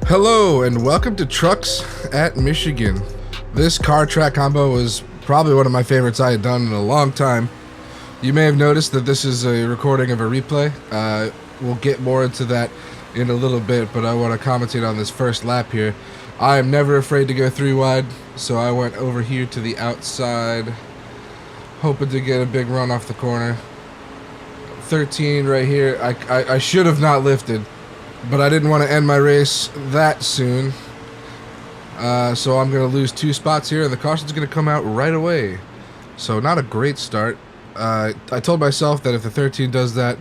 Hello and welcome to Trucks at Michigan. This car track combo was probably one of my favorites I had done in a long time. You may have noticed that this is a recording of a replay. We'll get more into that in a little bit, but I want to commentate on this first lap here. I am never afraid to go 3 wide, so I went over here to the outside, hoping to get a big run off the corner. 13 right here. I should have not lifted, but I didn't want to end my race that soon. So I'm going to lose 2 spots here, and the caution's going to come out right away. So not a great start. I told myself that if the 13 does that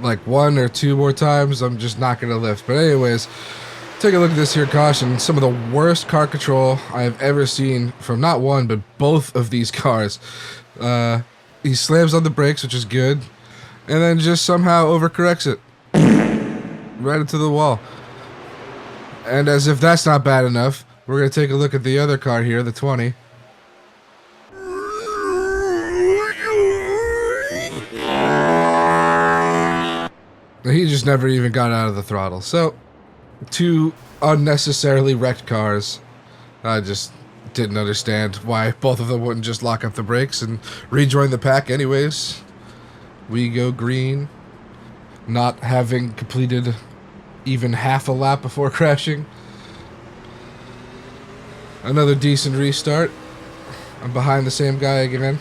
like 1 or 2 more times, I'm just not going to lift. But anyways, take a look at this here caution. Some of the worst car control I have ever seen from not one, but both of these cars. He slams on the brakes, which is good, and then just somehow overcorrects it. Right into the wall. And as if that's not bad enough, we're going to take a look at the other car here, the 20. He just never even got out of the throttle. So, 2 unnecessarily wrecked cars. I just didn't understand why both of them wouldn't just lock up the brakes and rejoin the pack anyways. We go green. Not having completed even half a lap before crashing. Another decent restart. I'm behind the same guy again.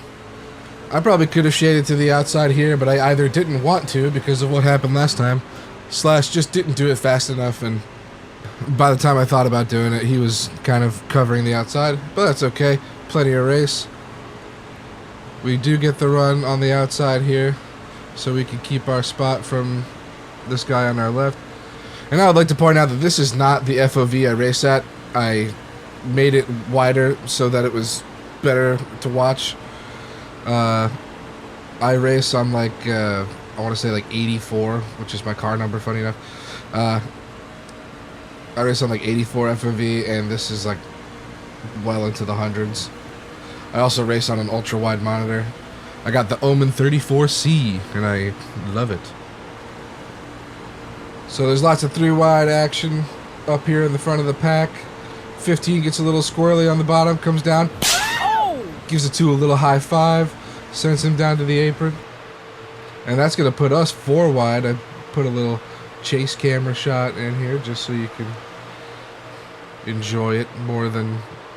I probably could have shaded to the outside here, but I either didn't want to because of what happened last time, / just didn't do it fast enough, and by the time I thought about doing it, he was kind of covering the outside, but that's okay. Plenty of race. We do get the run on the outside here, so we can keep our spot from this guy on our left. And I would like to point out that this is not the FOV I race at. I made it wider so that it was better to watch. I race on like, I want to say like 84, which is my car number, funny enough. I race on like 84 FOV, and this is like well into the hundreds. I also race on an ultra wide monitor. I got the Omen 34C, and I love it. So there's lots of 3 wide action up here in the front of the pack. 15 gets a little squirrely on the bottom, comes down, gives the 2 a little high 5, sends him down to the apron. And that's going to put us 4 wide. I put a little chase camera shot in here just so you can enjoy it more than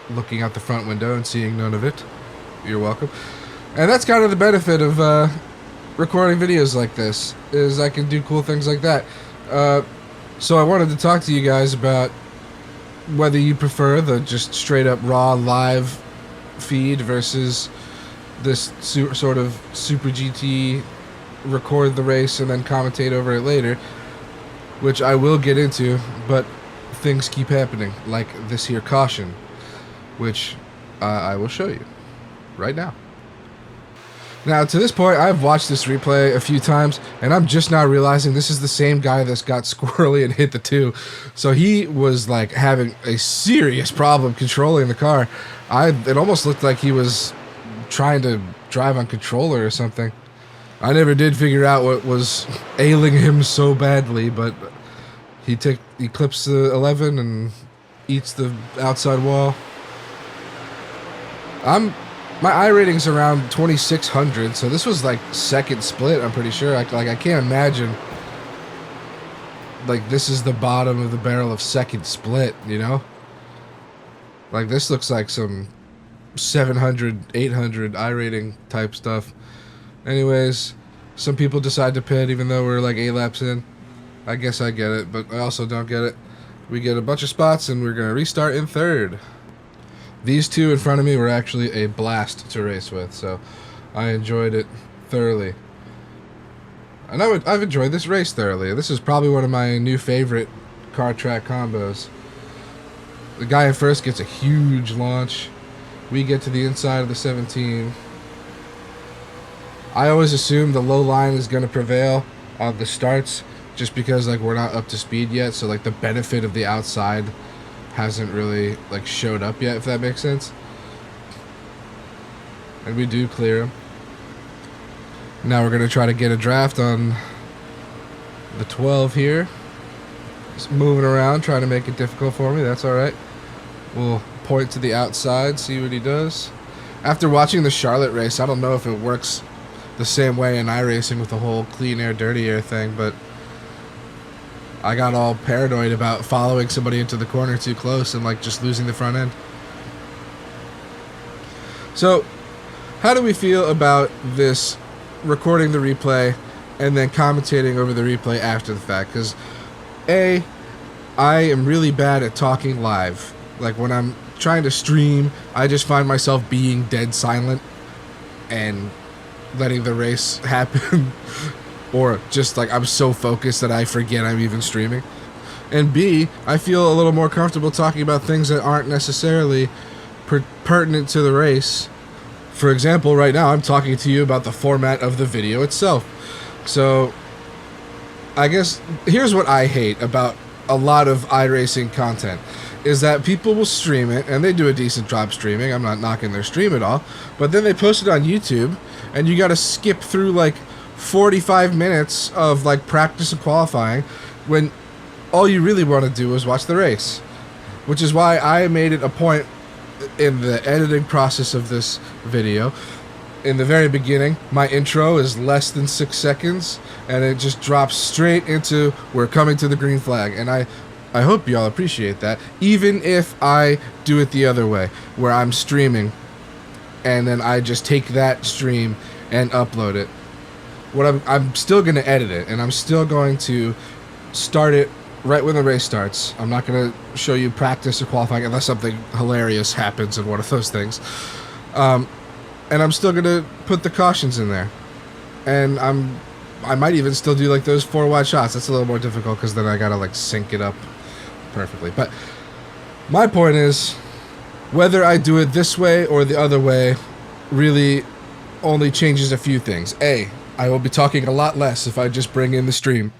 looking out the front window and seeing none of it. You're welcome. And that's kind of the benefit of recording videos like this, is I can do cool things like that. So I wanted to talk to you guys about whether you prefer the just straight up raw live feed versus this sort of Super GT record the race and then commentate over it later, which I will get into, but things keep happening, like this here caution, which I will show you right now. Now, to this point, I've watched this replay a few times, and I'm just now realizing this is the same guy that's got squirrely and hit the 2. So he was, like, having a serious problem controlling the car. It almost looked like he was trying to drive on controller or something. I never did figure out what was ailing him so badly, but he clips the 11 and eats the outside wall. My iRating's around 2600, so this was like second split, I'm pretty sure. I can't imagine like this is the bottom of the barrel of second split, you know? Like this looks like some 700, 800 iRating type stuff. Anyways, some people decide to pit even though we're like 8 laps in. I guess I get it, but I also don't get it. We get a bunch of spots and we're going to restart in 3rd. These 2 in front of me were actually a blast to race with, so I enjoyed it thoroughly. And I've enjoyed this race thoroughly. This is probably one of my new favorite car track combos. The guy in first gets a huge launch. We get to the inside of the 17. I always assume the low line is going to prevail on the starts just because like we're not up to speed yet, so like the benefit of the outside hasn't really like showed up yet, if that makes sense. And we do clear him. Now we're going to try to get a draft on the 12 here. He's moving around, trying to make it difficult for me. That's all right. We'll point to the outside, see what he does. After watching the Charlotte race, I don't know if it works the same way in iRacing with the whole clean air, dirty air thing, but I got all paranoid about following somebody into the corner too close and like just losing the front end. So, how do we feel about this recording the replay and then commentating over the replay after the fact? Because I am really bad at talking live. Like when I'm trying to stream, I just find myself being dead silent and letting the race happen. Or just like I'm so focused that I forget I'm even streaming. And B, I feel a little more comfortable talking about things that aren't necessarily pertinent to the race. For example, right now I'm talking to you about the format of the video itself. So, I guess here's what I hate about a lot of iRacing content, is that people will stream it, and they do a decent job streaming. I'm not knocking their stream at all. But then they post it on YouTube, and you gotta skip through like 45 minutes of like practice and qualifying when all you really want to do is watch the race. Which is why I made it a point in the editing process of this video. In the very beginning, my intro is less than 6 seconds, and it just drops straight into "we're coming to the green flag." And I hope y'all appreciate that, even if I do it the other way, where I'm streaming and then I just take that stream and upload it. What I'm still going to edit it, and I'm still going to start it right when the race starts. I'm not going to show you practice or qualifying unless something hilarious happens in one of those things. And I'm still going to put the cautions in there. And I might even still do like those 4 wide shots. That's a little more difficult because then I got to like sync it up perfectly. But my point is, whether I do it this way or the other way really only changes a few things. A, I will be talking a lot less if I just bring in the stream.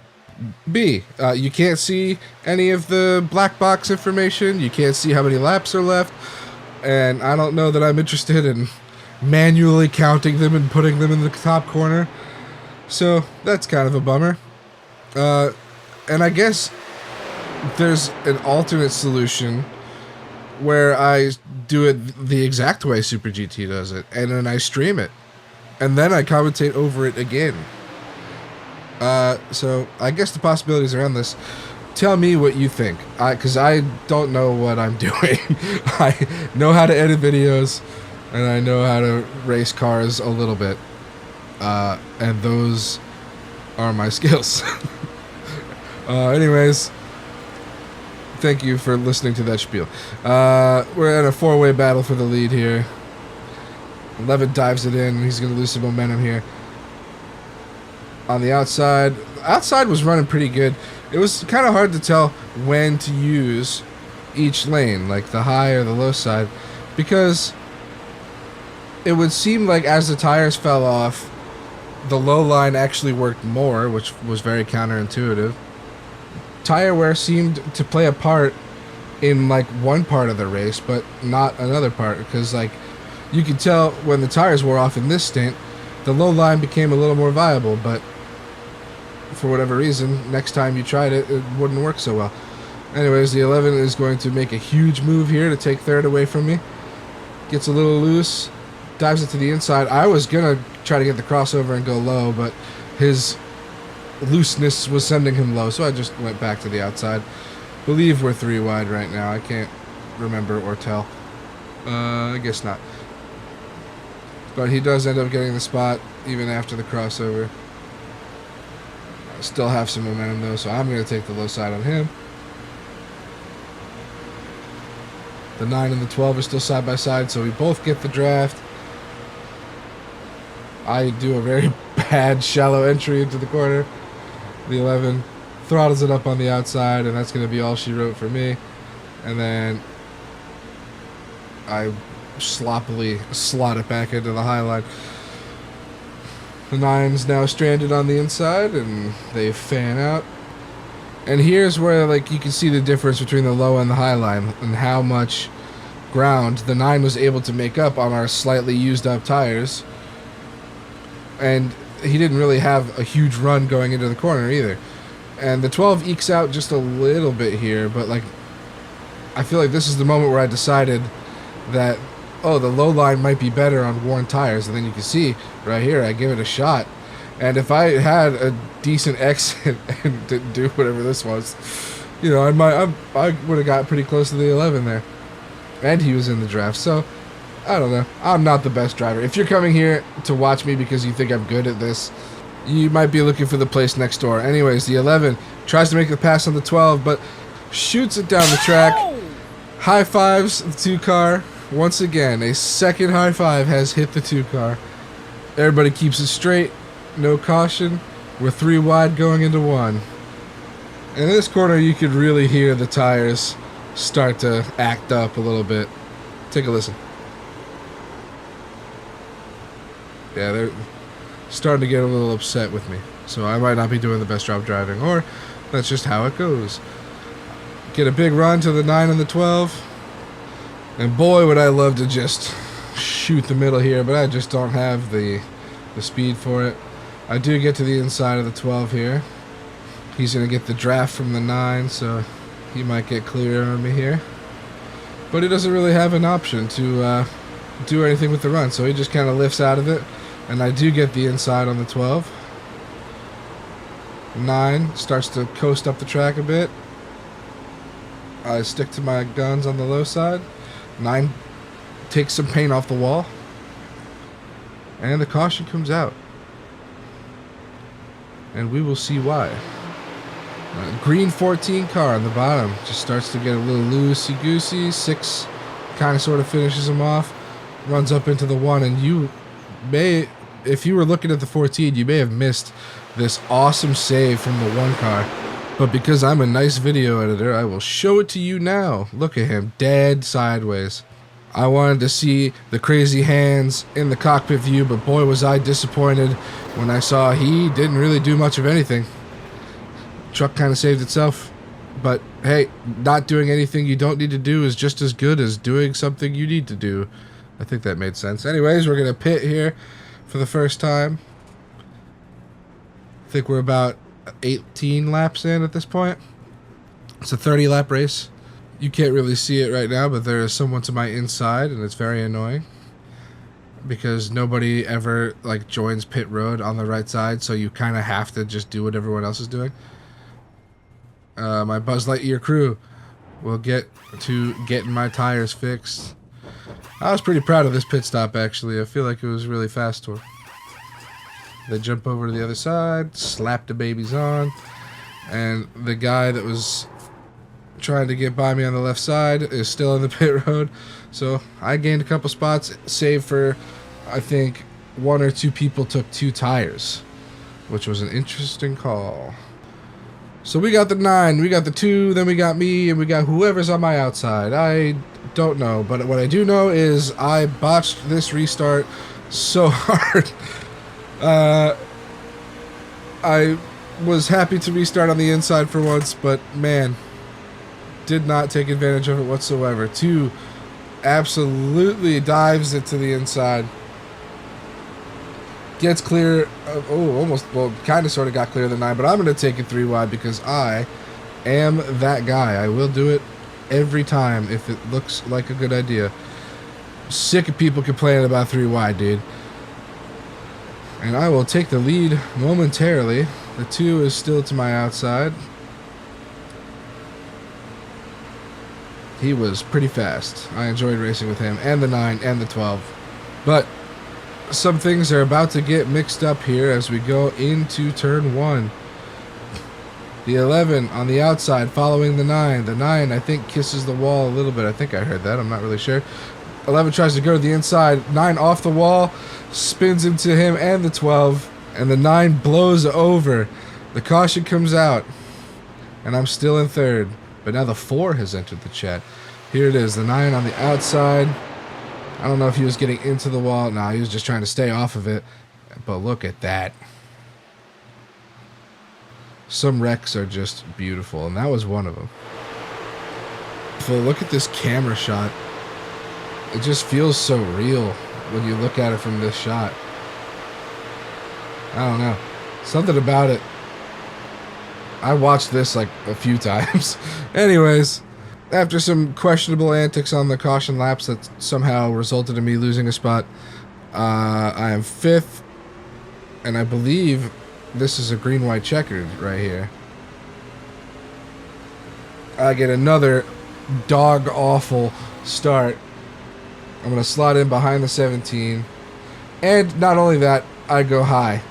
B, you can't see any of the black box information. You can't see how many laps are left. And I don't know that I'm interested in manually counting them and putting them in the top corner. So that's kind of a bummer. And I guess there's an alternate solution where I do it the exact way Super GT does it, and then I stream it, and then I commentate over it again. So I guess the possibilities are endless. Tell me what you think, because I don't know what I'm doing. I know how to edit videos, and I know how to race cars a little bit, and those are my skills. Anyways, thank you for listening to that spiel. We're in a 4-way battle for the lead here. 11 dives it in. He's going to lose some momentum here. On the outside was running pretty good. It was kind of hard to tell when to use each lane, like the high or the low side, because it would seem like as the tires fell off, the low line actually worked more, which was very counterintuitive. Tire wear seemed to play a part in like one part of the race, but not another part, because like you could tell when the tires wore off in this stint, the low line became a little more viable, but for whatever reason, next time you tried it, it wouldn't work so well. Anyways, the 11 is going to make a huge move here to take third away from me. Gets a little loose, dives it to the inside. I was going to try to get the crossover and go low, but his looseness was sending him low, so I just went back to the outside. Believe we're 3 wide right now. I can't remember or tell. I guess not. But he does end up getting the spot even after the crossover. I still have some momentum though, so I'm going to take the low side on him. The 9 and the 12 are still side by side, so we both get the draft. I do a very bad shallow entry into the corner. The 11 throttles it up on the outside, and that's going to be all she wrote for me. And then I sloppily slot it back into the high line. The 9's now stranded on the inside, and they fan out. And here's where like you can see the difference between the low and the high line, and how much ground the 9 was able to make up on our slightly used up tires. And he didn't really have a huge run going into the corner either. And the 12 ekes out just a little bit here, but like, I feel like this is the moment where I decided that, oh, the low line might be better on worn tires. And then you can see right here, I give it a shot. And if I had a decent exit and didn't do whatever this was, you know, I would have got pretty close to the 11 there. And he was in the draft, so I don't know. I'm not the best driver. If you're coming here to watch me because you think I'm good at this, you might be looking for the place next door. Anyways, the 11 tries to make the pass on the 12, but shoots it down the track. High fives the 2 car. Once again, a second high five has hit the 2 car. Everybody keeps it straight. No caution. We're 3 wide going into 1. In this corner, you could really hear the tires start to act up a little bit. Take a listen. Yeah, they're starting to get a little upset with me. So I might not be doing the best job driving, or that's just how it goes. Get a big run to the 9 and the 12. And boy, would I love to just shoot the middle here, but I just don't have the speed for it. I do get to the inside of the 12 here. He's going to get the draft from the 9, so he might get clear on me here. But he doesn't really have an option to do anything with the run, so he just kind of lifts out of it. And I do get the inside on the 12. 9 starts to coast up the track a bit. I stick to my guns on the low side. 9 takes some paint off the wall. And the caution comes out. And we will see why. Green 14 car on the bottom just starts to get a little loosey-goosey. 6 kind of sort of finishes him off. Runs up into the 1, and you may, if you were looking at the 14, you may have missed this awesome save from the 1 car. But because I'm a nice video editor, I will show it to you now. Look at him, dead sideways. I wanted to see the crazy hands in the cockpit view, but boy was I disappointed when I saw he didn't really do much of anything. Truck kind of saved itself. But hey, not doing anything you don't need to do is just as good as doing something you need to do. I think that made sense. Anyways, we're going to pit here for the first time. I think we're about 18 laps in at this point. It's a 30 lap race. You can't really see it right now, but there is someone to my inside, and it's very annoying because nobody ever like joins pit road on the right side, so you kind of have to just do what everyone else is doing. My Buzz Lightyear crew will get to getting my tires fixed. I was pretty proud of this pit stop, actually. I feel like it was really fast to her. They jump over to the other side, slap the babies on, and the guy that was trying to get by me on the left side is still in the pit road. So I gained a couple spots, save for, I think, 1 or 2 people took 2 tires, which was an interesting call. So we got the 9, we got the 2, then we got me, and we got whoever's on my outside. I don't know, but what I do know is I botched this restart so hard. I was happy to restart on the inside for once, but man, did not take advantage of it whatsoever. 2 absolutely dives it to the inside. Gets clear of, almost, well, kind of sort of got clear of the 9, but I'm going to take it 3 wide because I am that guy. I will do it every time if it looks like a good idea. Sick of people complaining about 3 wide, dude. And I will take the lead momentarily. The 2 is still to my outside. He was pretty fast. I enjoyed racing with him, and the 9 and the 12. But some things are about to get mixed up here as we go into turn 1. The 11 on the outside following the 9. The 9, I think, kisses the wall a little bit. I think I heard that. I'm not really sure. 11 tries to go to the inside. 9 off the wall. Spins into him and the 12. And the 9 blows over. The caution comes out. And I'm still in 3rd. But now the 4 has entered the chat. Here it is. The 9 on the outside. I don't know if he was getting into the wall. No, he was just trying to stay off of it. But look at that. Some wrecks are just beautiful, and that was one of them. So look at this camera shot. It just feels so real when you look at it from this shot. I don't know. Something about it. I watched this like a few times. Anyways, after some questionable antics on the caution laps that somehow resulted in me losing a spot, I am 5th, and I believe this is a green-white checkered right here. I get another dog-awful start. I'm going to slot in behind the 17. And not only that, I go high.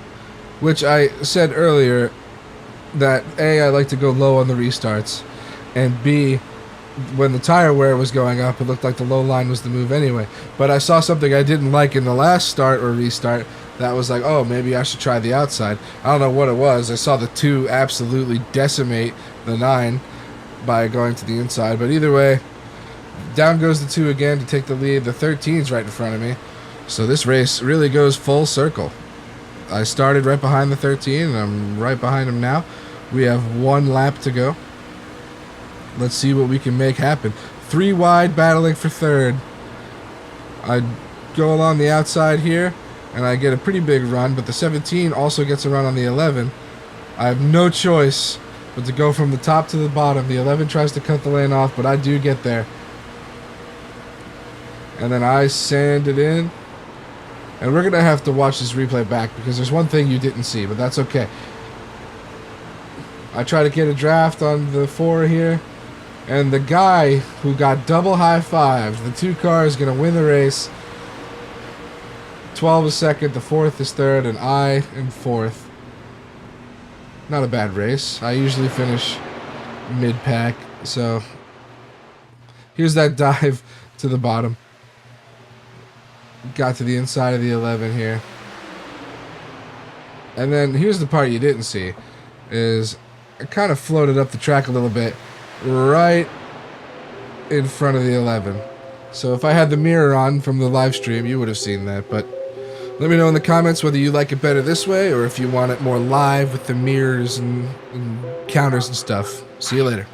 Which I said earlier that A, I like to go low on the restarts. And B, when the tire wear was going up, it looked like the low line was the move anyway. But I saw something I didn't like in the last start or restart that was like, oh, maybe I should try the outside. I don't know what it was. I saw the 2 absolutely decimate the 9 by going to the inside. But either way, down goes the 2 again to take the lead. The 13's right in front of me. So this race really goes full circle. I started right behind the 13, and I'm right behind him now. We have 1 lap to go. Let's see what we can make happen. 3 wide, battling for 3rd. I go along the outside here, and I get a pretty big run, but the 17 also gets a run on the 11. I have no choice but to go from the top to the bottom. The 11 tries to cut the lane off, but I do get there. And then I sand it in. And we're going to have to watch this replay back because there's one thing you didn't see, but that's okay. I try to get a draft on the 4 here. And the guy who got double high-fived, the 2 car is going to win the race. 12 is 2nd, the 4th is 3rd, and I am 4th. Not a bad race. I usually finish mid-pack, so here's that dive to the bottom. Got to the inside of the 11 here. And then here's the part you didn't see, is I kind of floated up the track a little bit right in front of the 11. So if I had the mirror on from the live stream, you would have seen that, but let me know in the comments whether you like it better this way or if you want it more live with the mirrors and counters and stuff. See you later.